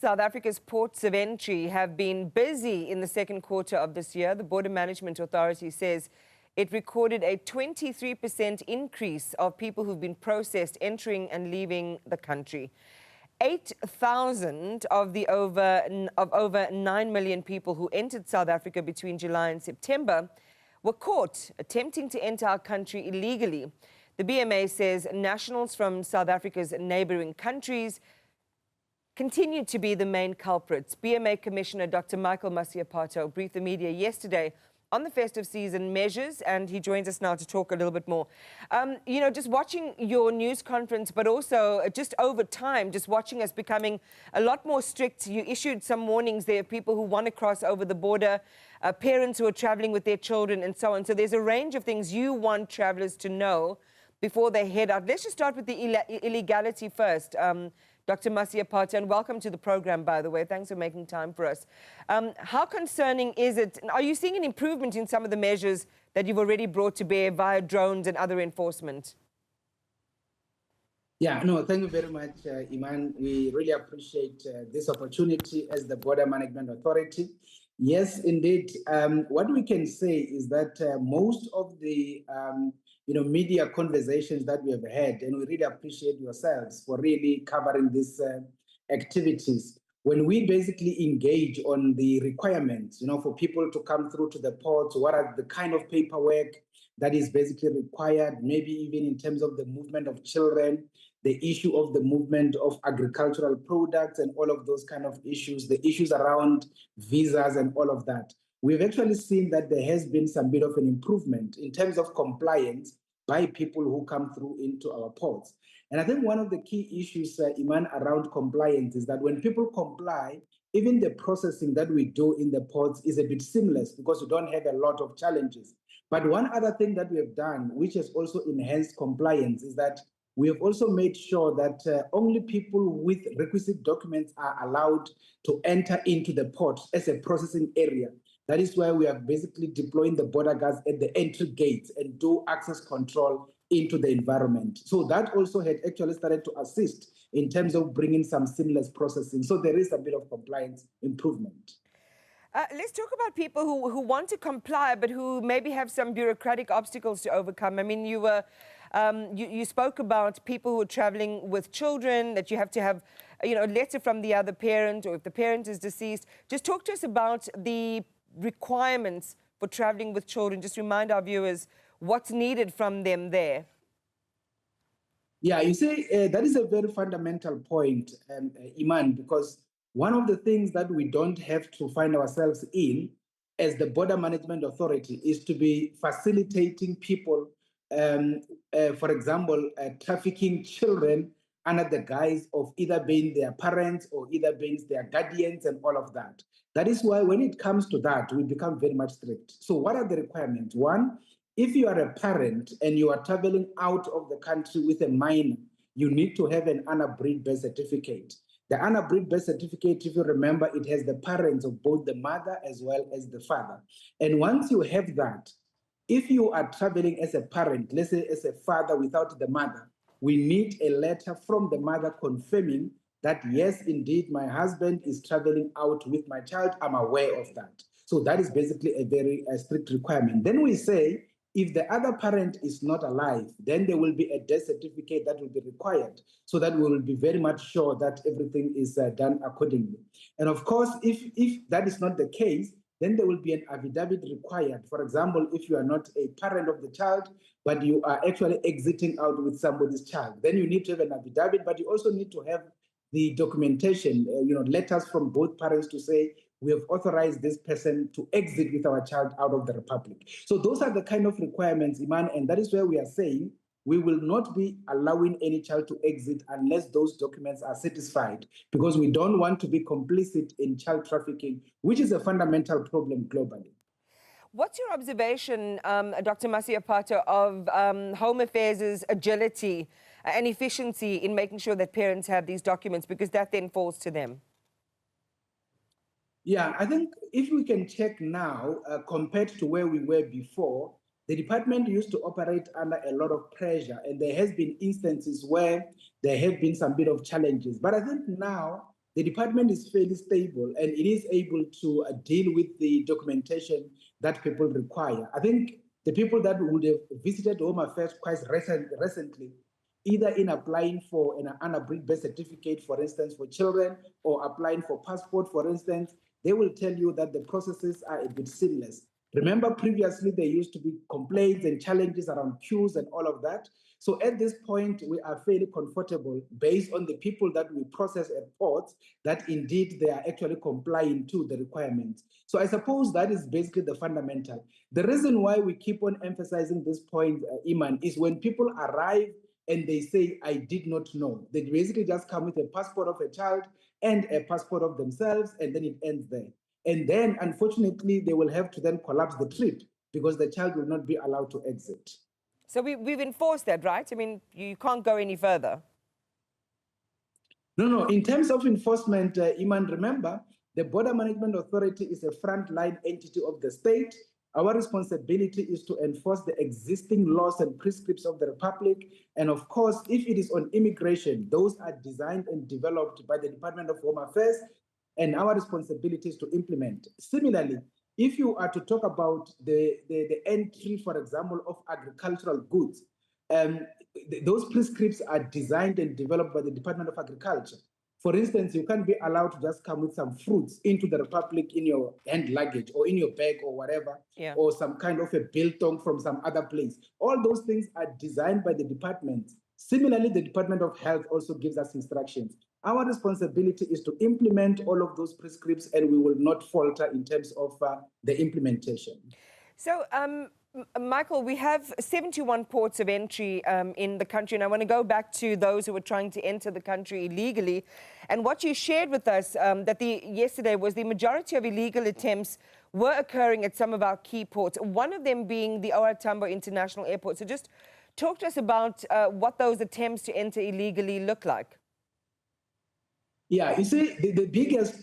South Africa's ports of entry have been busy in the second quarter of this year. The Border Management Authority says it recorded a 23% increase of people who've been processed entering and leaving the country. 8,000 of over 9 million people who entered South Africa between July and September were caught attempting to enter our country illegally. The BMA says nationals from South Africa's neighboring countries continue to be the main culprits. BMA Commissioner Dr. Michael Masiapato briefed the media yesterday on the festive season measures, and he joins us now to talk a little bit more. Just watching your news conference, but also just over time, just watching us becoming a lot more strict. You issued some warnings there of people who want to cross over the border, parents who are traveling with their children, and so on. So there's a range of things you want travelers to know before they head out. Let's just start with the illegality first. Dr. Masiapato, and welcome to the program, by the way. Thanks for making time for us. How concerning is it? Are you seeing an improvement in some of the measures that you've already brought to bear via drones and other enforcement? Yeah, no, thank you very much, Iman. We really appreciate this opportunity as the Border Management Authority. Yes, indeed. What we can say is that most of the media conversations that we have had, and we really appreciate yourselves for really covering these activities. When we basically engage on the requirements, for people to come through to the ports, what are the kind of paperwork that is basically required, maybe even in terms of the movement of children, the issue of the movement of agricultural products and all of those kind of issues, the issues around visas and all of that. We've actually seen that there has been some bit of an improvement in terms of compliance by people who come through into our ports. And I think one of the key issues, Iman, around compliance is that when people comply, even the processing that we do in the ports is a bit seamless because we don't have a lot of challenges. But one other thing that we have done, which has also enhanced compliance, is that we have also made sure that only people with requisite documents are allowed to enter into the port as a processing area. That is why we are basically deploying the border guards at the entry gates and do access control into the environment. So that also had actually started to assist in terms of bringing some seamless processing. So there is a bit of compliance improvement. Let's talk about people who want to comply, but who maybe have some bureaucratic obstacles to overcome. I mean, you spoke about people who are traveling with children, that you have to have a letter from the other parent, or if the parent is deceased. Just talk to us about the requirements for traveling with children. Just remind our viewers what's needed from them there. Yeah, you see, that is a very fundamental point, Iman, because one of the things that we don't have to find ourselves in as the Border Management Authority is to be facilitating people, for example, trafficking children under the guise of either being their parents or either being their guardians and all of that. That is why when it comes to that, we become very much strict. So what are the requirements? One, if you are a parent and you are traveling out of the country with a minor, you need to have an unabridged birth certificate. The unabridged birth certificate, if you remember, it has the parents of both the mother as well as the father. And once you have that, if you are traveling as a parent, let's say as a father without the mother, we need a letter from the mother confirming that, yes, indeed, my husband is traveling out with my child. I'm aware of that. So that is basically a very strict requirement. Then we say, if the other parent is not alive, then there will be a death certificate that will be required so that we will be very much sure that everything is done accordingly. And of course, if that is not the case, then there will be an affidavit required. For example, if you are not a parent of the child, but you are actually exiting out with somebody's child, then you need to have an affidavit, but you also need to have the documentation, letters from both parents to say, we have authorized this person to exit with our child out of the Republic. So those are the kind of requirements, Iman, and that is where we are saying we will not be allowing any child to exit unless those documents are satisfied, because we don't want to be complicit in child trafficking, which is a fundamental problem globally. What's your observation, Dr. Masiapato, of Home Affairs' agility and efficiency in making sure that parents have these documents, because that then falls to them? Yeah, I think if we can check now, compared to where we were before, the department used to operate under a lot of pressure, and there has been instances where there have been some bit of challenges. But I think now the department is fairly stable and it is able to deal with the documentation that people require. I think the people that would have visited Home Affairs quite recently, either in applying for an unabridged birth certificate, for instance, for children, or applying for passport, for instance, they will tell you that the processes are a bit seamless. Remember, previously there used to be complaints and challenges around queues and all of that. So at this point, we are fairly comfortable based on the people that we process at ports that indeed they are actually complying to the requirements. So I suppose that is basically the fundamental. The reason why we keep on emphasizing this point, Iman, is when people arrive and they say, I did not know. They basically just come with a passport of a child and a passport of themselves, and then it ends there. And then, unfortunately, they will have to then collapse the trip because the child will not be allowed to exit. So we've enforced that, right? I mean, you can't go any further. No. In terms of enforcement, Iman, remember, the Border Management Authority is a frontline entity of the state. Our responsibility is to enforce the existing laws and prescripts of the Republic. And of course, if it is on immigration, those are designed and developed by the Department of Home Affairs, and our responsibility is to implement. Similarly, if you are to talk about the entry, for example, of agricultural goods, those prescripts are designed and developed by the Department of Agriculture. For instance, you can't be allowed to just come with some fruits into the Republic in your hand luggage or in your bag or whatever, or some kind of a biltong from some other place. All those things are designed by the department. Similarly, the Department of Health also gives us instructions. Our responsibility is to implement all of those prescripts, and we will not falter in terms of the implementation. So, Michael, we have 71 ports of entry in the country, and I want to go back to those who were trying to enter the country illegally. And what you shared with us yesterday was the majority of illegal attempts were occurring at some of our key ports, one of them being the OR Tambo International Airport. So just talk to us about what those attempts to enter illegally look like. Yeah, you see, the biggest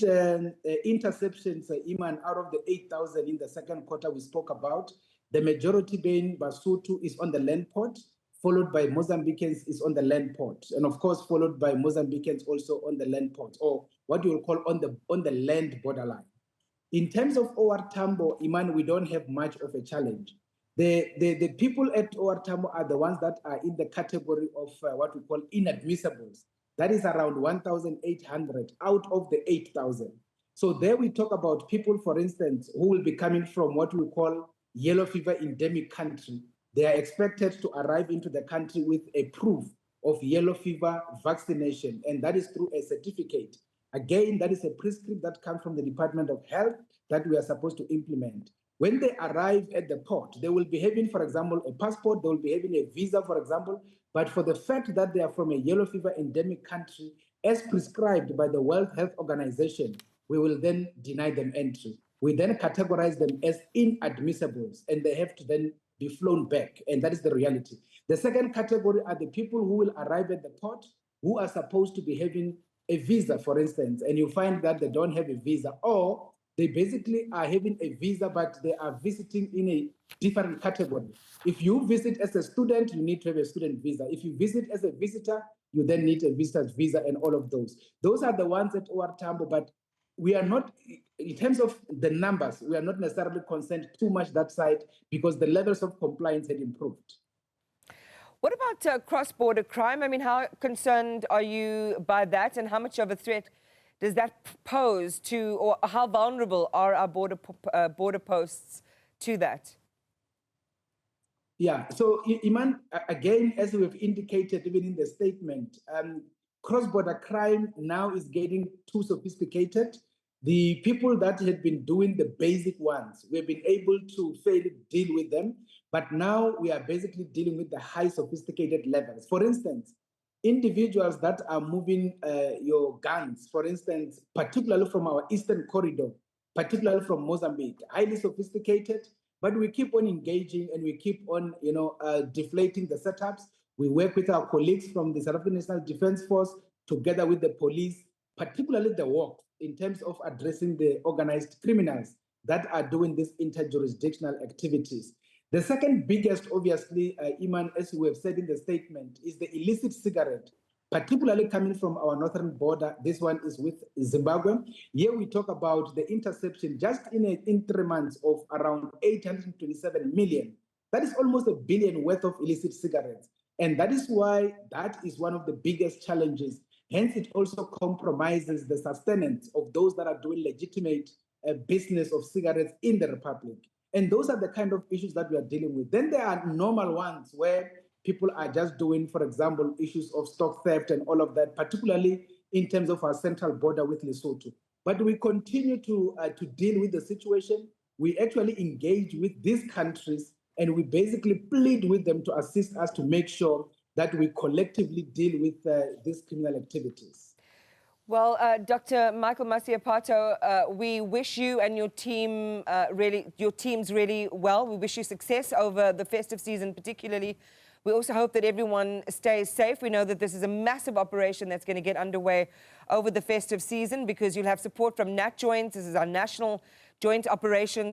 interceptions, Iman, out of the 8,000 in the second quarter we spoke about, the majority being Basutu is on the land port, followed by Mozambicans is on the land port, and of course followed by Mozambicans also on the land port, or what you will call on the land borderline. In terms of OR Tambo, Iman, we don't have much of a challenge. The people at OR Tambo are the ones that are in the category of what we call inadmissibles. That is around 1,800 out of the 8,000. So there we talk about people, for instance, who will be coming from what we call yellow fever endemic country. They are expected to arrive into the country with a proof of yellow fever vaccination, and that is through a certificate. Again, that is a prescription that comes from the Department of Health that we are supposed to implement. When they arrive at the port, they will be having, for example, a passport, they will be having a visa, for example, but for the fact that they are from a yellow fever endemic country, as prescribed by the World Health Organization, we will then deny them entry. We then categorize them as inadmissibles, and they have to then be flown back, and that is the reality. The second category are the people who will arrive at the port who are supposed to be having a visa, for instance, and you find that they don't have a visa, or they basically are having a visa, but they are visiting in a different category. If you visit as a student, you need to have a student visa. If you visit as a visitor, you then need a visitor's visa and all of those. Those are the ones at OR Tambo, but we are not, in terms of the numbers, we are not necessarily concerned too much that side because the levels of compliance had improved. What about cross-border crime? I mean, how concerned are you by that, and how much of a threat does that pose to, or how vulnerable are our border posts to that? Yeah, so Iman, again, as we've indicated even in the statement, cross-border crime now is getting too sophisticated. The people that had been doing the basic ones, we've been able to fairly deal with them, but now we are basically dealing with the high sophisticated levels. For instance, individuals that are moving your guns, for instance, particularly from our eastern corridor, particularly from Mozambique, highly sophisticated, but we keep on engaging and we keep on, deflating the setups. We work with our colleagues from the South African National Defence Force together with the police, particularly the work in terms of addressing the organized criminals that are doing these interjurisdictional activities. The second biggest, obviously, Iman, as we have said in the statement, is the illicit cigarette particularly coming from our northern border. This one is with Zimbabwe. Here we talk about the interception just in 3 months of around 827 million. That is almost $1 billion worth of illicit cigarettes. And that is why that is one of the biggest challenges. Hence, it also compromises the sustenance of those that are doing legitimate business of cigarettes in the Republic. And those are the kind of issues that we are dealing with. Then there are normal ones where people are just doing, for example, issues of stock theft and all of that, particularly in terms of our central border with Lesotho. But we continue to deal with the situation. We actually engage with these countries and we basically plead with them to assist us to make sure that we collectively deal with these criminal activities. Well, Dr. Michael Masiapato, we wish you and your team your teams really well. We wish you success over the festive season, particularly. We also hope that everyone stays safe. We know that this is a massive operation that's going to get underway over the festive season because you'll have support from NAT joints. This is our national joint operation.